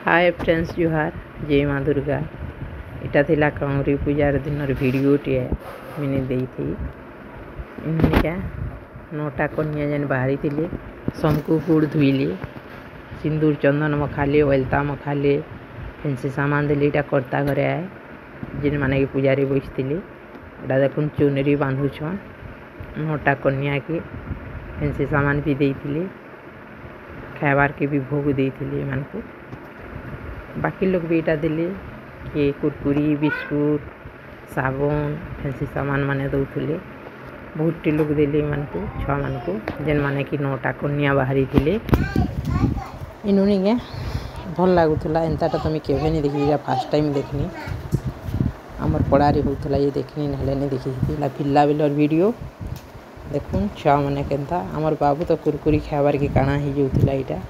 Hi friends जुहार जय माँ दुर्गा। इटा थिला काउरी पूजार दिन भिडियोटे मैंने दी थी। इनका नौटा कन्या जेन बाहरी थिले समकु गुड़ धुईले सिंदूर चंदन मखाले वैलता मखाले फेंसी सामान दिले। इटा कर्ता घरे आए जिन माने की पूजारी बसते इटा देखुन चुनरी बांधुछन नौटा कन्या के फेंसी सामान भी देते खाबार के भी भोग देते मान को। बाकी लोग भी इटा दिले कि कुरकुरी बिस्कुट साबुन फेंसी सामान माने दौले बहुत लोग दिले मान को छुआ मान को जेन माने कि नौटा कन्या बाहरी थिले। इनुनी के भल लगुला एंता तुम केवे नहीं देखी फास्ट टाइम देखनी आमर पड़ारे होता ये देखनी ना नहीं देखी पिला बिलर वीडियो देखुन छुआ मैंने केन्ता आमर बाबू तो कुरकुरी खाबार के काଣା ही जाऊला।